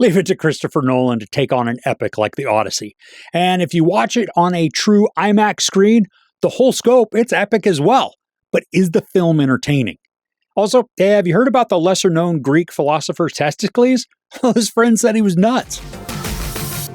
Leave it to Christopher Nolan to take on an epic like the Odyssey. And if you watch it on a true IMAX screen, the whole scope, it's epic as well. But is the film entertaining? Also, have you heard about the lesser-known Greek philosopher Testicles? Well, his friend said he was nuts.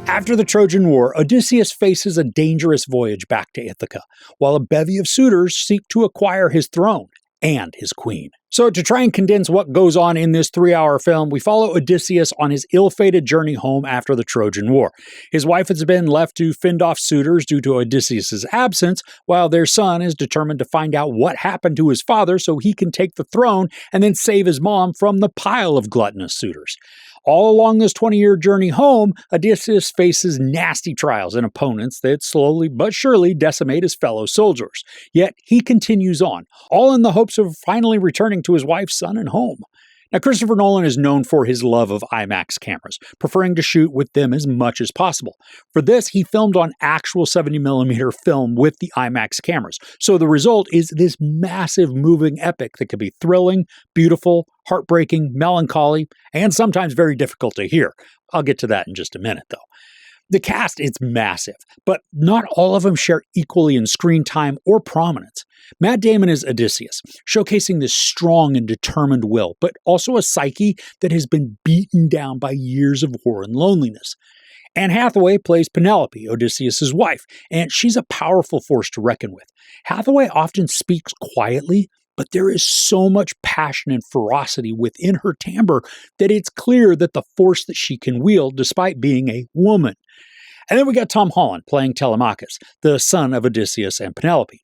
After the Trojan War, Odysseus faces a dangerous voyage back to Ithaca, while a bevy of suitors seek to acquire his throne and his queen. So to try and condense what goes on in this 3-hour film, we follow Odysseus on his ill-fated journey home after the Trojan War. His wife has been left to fend off suitors due to Odysseus' absence, while their son is determined to find out what happened to his father so he can take the throne and then save his mom from the pile of gluttonous suitors. All along this 20-year journey home, Odysseus faces nasty trials and opponents that slowly but surely decimate his fellow soldiers. Yet he continues on, all in the hopes of finally returning to his wife, son, and home. Now, Christopher Nolan is known for his love of IMAX cameras, preferring to shoot with them as much as possible. For this, he filmed on actual 70mm film with the IMAX cameras. So the result is this massive moving epic that can be thrilling, beautiful, heartbreaking, melancholy, and sometimes very difficult to hear. I'll get to that in just a minute, though. The cast is massive, but not all of them share equally in screen time or prominence. Matt Damon is Odysseus, showcasing this strong and determined will, but also a psyche that has been beaten down by years of war and loneliness. Anne Hathaway plays Penelope, Odysseus' wife, and she's a powerful force to reckon with. Hathaway often speaks quietly, but there is so much passion and ferocity within her timbre that it's clear that the force that she can wield despite being a woman. And then we got Tom Holland playing Telemachus, the son of Odysseus and Penelope.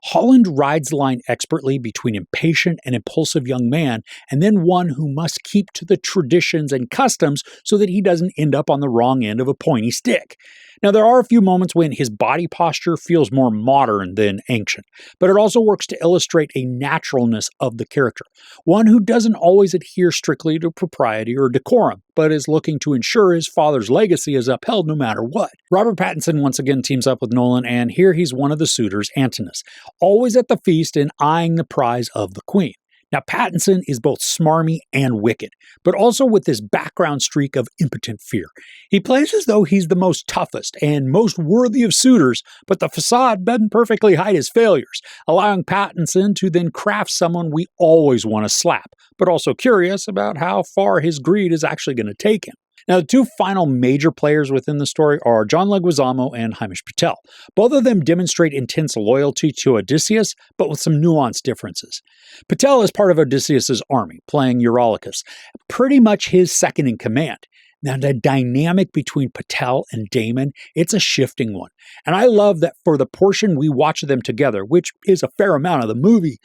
Holland rides the line expertly between impatient and impulsive young man and then one who must keep to the traditions and customs so that he doesn't end up on the wrong end of a pointy stick. Now, there are a few moments when his body posture feels more modern than ancient, but it also works to illustrate a naturalness of the character, one who doesn't always adhere strictly to propriety or decorum, but is looking to ensure his father's legacy is upheld no matter what. Robert Pattinson once again teams up with Nolan, and here he's one of the suitors, Antinous, always at the feast and eyeing the prize of the queen. Now, Pattinson is both smarmy and wicked, but also with this background streak of impotent fear. He plays as though he's the most toughest and most worthy of suitors, but the facade doesn't perfectly hide his failures, allowing Pattinson to then craft someone we always want to slap, but also curious about how far his greed is actually going to take him. Now, the two final major players within the story are John Leguizamo and Himesh Patel. Both of them demonstrate intense loyalty to Odysseus, but with some nuanced differences. Patel is part of Odysseus' army, playing Eurylochus, pretty much his second in command. Now, the dynamic between Patel and Damon, it's a shifting one. And I love that for the portion we watch them together, which is a fair amount of the movie,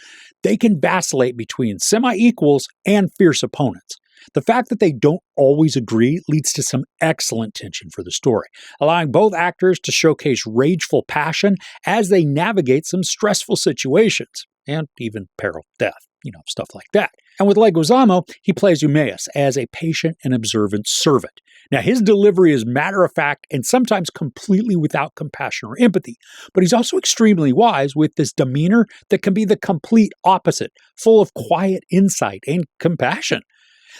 they can vacillate between semi-equals and fierce opponents. The fact that they don't always agree leads to some excellent tension for the story, allowing both actors to showcase rageful passion as they navigate some stressful situations, and even peril, death, stuff like that. And with Leguizamo, he plays Eumaeus as a patient and observant servant. Now, his delivery is matter-of-fact and sometimes completely without compassion or empathy, but he's also extremely wise with this demeanor that can be the complete opposite, full of quiet insight and compassion.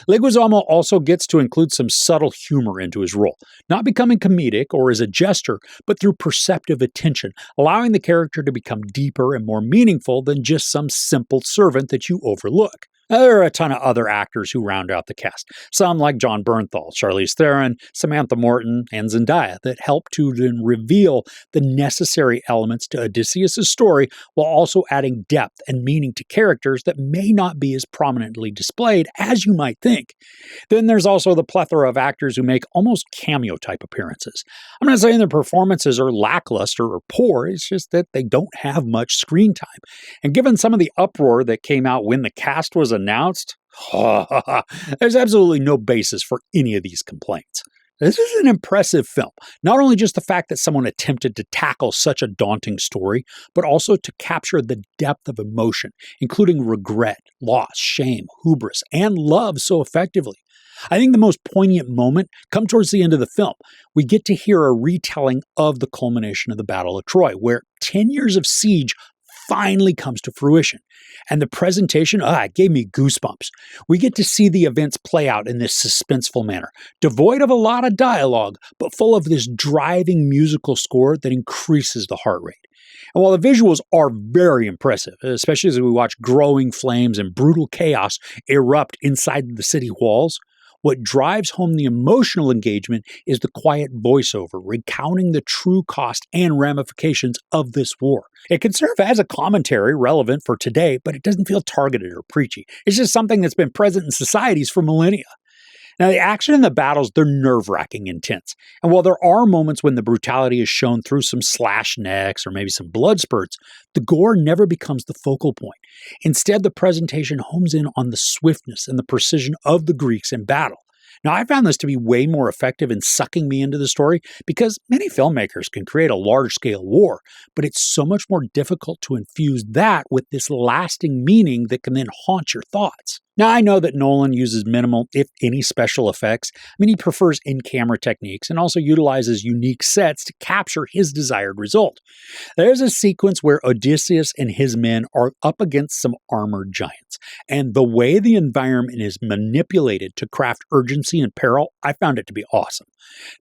Leguizamo also gets to include some subtle humor into his role, not becoming comedic or as a jester, but through perceptive attention, allowing the character to become deeper and more meaningful than just some simple servant that you overlook. Now, there are a ton of other actors who round out the cast, some like John Bernthal, Charlize Theron, Samantha Morton, and Zendaya, that help to then reveal the necessary elements to Odysseus' story while also adding depth and meaning to characters that may not be as prominently displayed as you might think. Then there's also the plethora of actors who make almost cameo-type appearances. I'm not saying their performances are lackluster or poor, it's just that they don't have much screen time. And given some of the uproar that came out when the cast was announced, there's absolutely no basis for any of these complaints. This is an impressive film. Not only just the fact that someone attempted to tackle such a daunting story, but also to capture the depth of emotion, including regret, loss, shame, hubris, and love so effectively. I think the most poignant moment comes towards the end of the film. We get to hear a retelling of the culmination of the Battle of Troy, where 10 years of siege finally comes to fruition. And the presentation, it gave me goosebumps. We get to see the events play out in this suspenseful manner, devoid of a lot of dialogue, but full of this driving musical score that increases the heart rate. And while the visuals are very impressive, especially as we watch growing flames and brutal chaos erupt inside the city walls, what drives home the emotional engagement is the quiet voiceover recounting the true cost and ramifications of this war. It can serve as a commentary relevant for today, but it doesn't feel targeted or preachy. It's just something that's been present in societies for millennia. Now, the action in the battles, they're nerve-wracking intense. And while there are moments when the brutality is shown through some slashed necks or maybe some blood spurts, the gore never becomes the focal point. Instead, the presentation homes in on the swiftness and the precision of the Greeks in battle. Now, I found this to be way more effective in sucking me into the story because many filmmakers can create a large-scale war, but it's so much more difficult to infuse that with this lasting meaning that can then haunt your thoughts. Now, I know that Nolan uses minimal, if any, special effects. He prefers in-camera techniques and also utilizes unique sets to capture his desired result. There's a sequence where Odysseus and his men are up against some armored giants, and the way the environment is manipulated to craft urgency and peril, I found it to be awesome.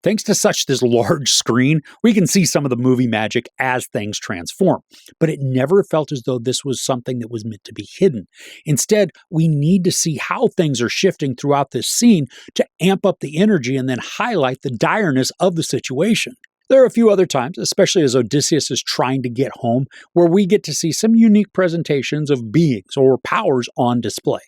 Thanks to this large screen, we can see some of the movie magic as things transform, but it never felt as though this was something that was meant to be hidden. Instead, we need to see how things are shifting throughout this scene to amp up the energy and then highlight the direness of the situation. There are a few other times, especially as Odysseus is trying to get home, where we get to see some unique presentations of beings or powers on display.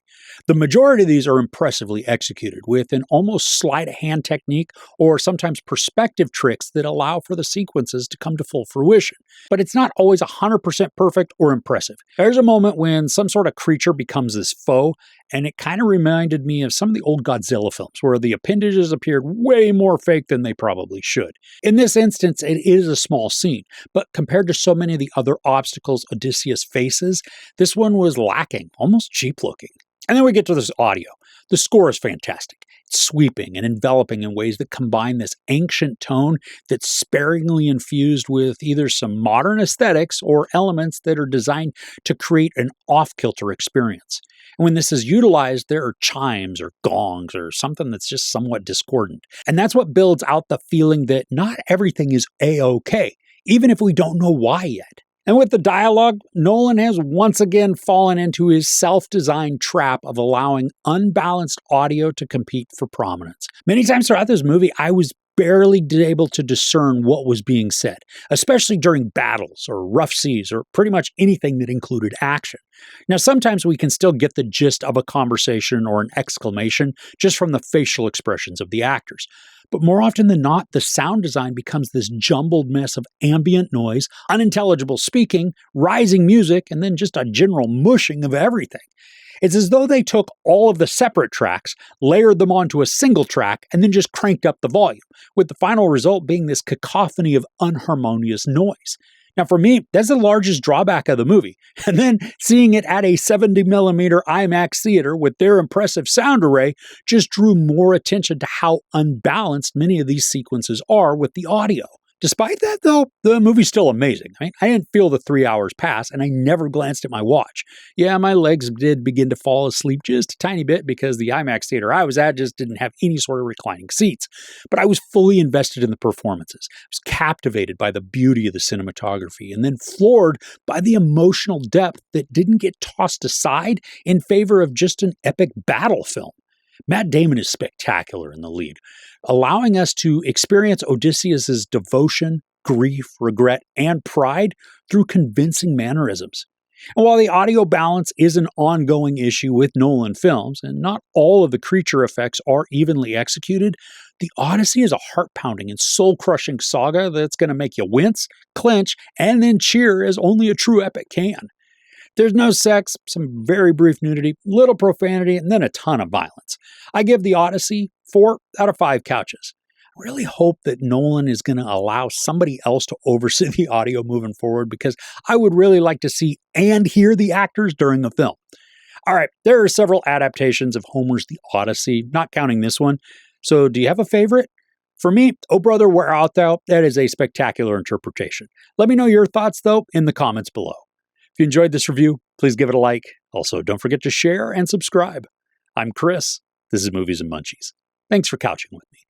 The majority of these are impressively executed, with an almost sleight-of-hand technique or sometimes perspective tricks that allow for the sequences to come to full fruition. But it's not always 100% perfect or impressive. There's a moment when some sort of creature becomes this foe, and it kind of reminded me of some of the old Godzilla films, where the appendages appeared way more fake than they probably should. In this instance, it is a small scene, but compared to so many of the other obstacles Odysseus faces, this one was lacking, almost cheap-looking. And then we get to this audio. The score is fantastic. It's sweeping and enveloping in ways that combine this ancient tone that's sparingly infused with either some modern aesthetics or elements that are designed to create an off-kilter experience. And when this is utilized, there are chimes or gongs or something that's just somewhat discordant. And that's what builds out the feeling that not everything is A-OK, even if we don't know why yet. And with the dialogue, Nolan has once again fallen into his self-designed trap of allowing unbalanced audio to compete for prominence. Many times throughout this movie, I was barely able to discern what was being said, especially during battles or rough seas or pretty much anything that included action. Now, sometimes we can still get the gist of a conversation or an exclamation just from the facial expressions of the actors. But more often than not, the sound design becomes this jumbled mess of ambient noise, unintelligible speaking, rising music, and then just a general mushing of everything. It's as though they took all of the separate tracks, layered them onto a single track, and then just cranked up the volume, with the final result being this cacophony of unharmonious noise. Now, for me, that's the largest drawback of the movie. And then seeing it at a 70mm IMAX theater with their impressive sound array just drew more attention to how unbalanced many of these sequences are with the audio. Despite that, though, the movie's still amazing. I didn't feel the 3 hours pass, and I never glanced at my watch. Yeah, my legs did begin to fall asleep just a tiny bit because the IMAX theater I was at just didn't have any sort of reclining seats. But I was fully invested in the performances. I was captivated by the beauty of the cinematography, and then floored by the emotional depth that didn't get tossed aside in favor of just an epic battle film. Matt Damon is spectacular in the lead, allowing us to experience Odysseus' devotion, grief, regret, and pride through convincing mannerisms. And while the audio balance is an ongoing issue with Nolan films, and not all of the creature effects are evenly executed, the Odyssey is a heart-pounding and soul-crushing saga that's going to make you wince, clench, and then cheer as only a true epic can. There's no sex, some very brief nudity, little profanity, and then a ton of violence. I give the Odyssey 4 out of 5 couches. I really hope that Nolan is going to allow somebody else to oversee the audio moving forward, because I would really like to see and hear the actors during the film. All right, there are several adaptations of Homer's The Odyssey, not counting this one. So do you have a favorite? For me, Oh Brother, Where Art Thou? That is a spectacular interpretation. Let me know your thoughts, though, in the comments below. If you enjoyed this review, please give it a like. Also, don't forget to share and subscribe. I'm Chris. This is Movies and Munchies. Thanks for couching with me.